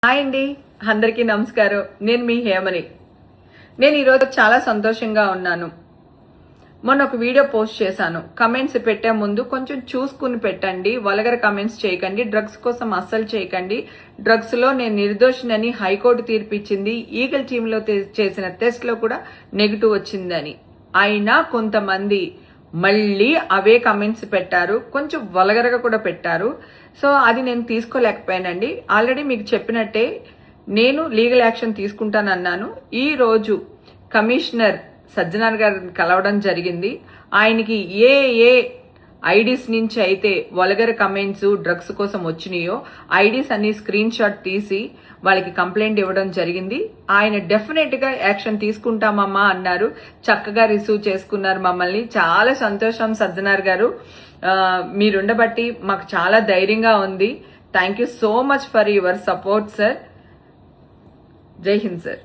Hi అండి, అందరికీ నమస్కారం. నేను మీ హేమని. నేను ఈరోజు చాలా సంతోషంగా ఉన్నాను. మొన్న ఒక వీడియో పోస్ట్ చేశాను. కమెంట్స్ పెట్టే ముందు కొంచెం చూసుకుని పెట్టండి, వల్గర్ కమెంట్స్ చేయకండి, డ్రగ్స్ కోసం అస్సలు చేయకండి. డ్రగ్స్ లో నేను నిర్దోషినని హైకోర్టు తీర్పిచ్చింది. ఈగల్ టీంలో చేసిన టెస్ట్ లో కూడా నెగిటివ్ వచ్చిందని. అయినా కొంతమంది మళ్ళీ అవే కమెంట్స్ పెట్టారు, కొంచెం వల్గర్గా కూడా పెట్టారు. సో అది నేను తీసుకోలేకపోయానండి. ఆల్రెడీ మీకు చెప్పినట్టే నేను లీగల్ యాక్షన్ తీసుకుంటానన్నాను. ఈ రోజు కమిషనర్ సజ్జనార్ గారిని కలవడం జరిగింది. ఆయనకి ఏ ఏ ఐడీస్ నుంచి అయితే వల్గర్ కమెంట్స్ డ్రగ్స్ కోసం వచ్చినాయో ఐడీస్ అన్ని స్క్రీన్ షాట్ తీసి వాళ్ళకి కంప్లైంట్ ఇవ్వడం జరిగింది. ఆయన డెఫినెట్ గా యాక్షన్ తీసుకుంటామమ్మా అన్నారు. చక్కగా రిసీవ్ చేసుకున్నారు మమ్మల్ని. చాలా సంతోషం సజ్జనార్ గారు, మీరుండబట్టి మాకు చాలా ధైర్యంగా ఉంది. Thank you so much for your support sir. జై హింద్ సార్.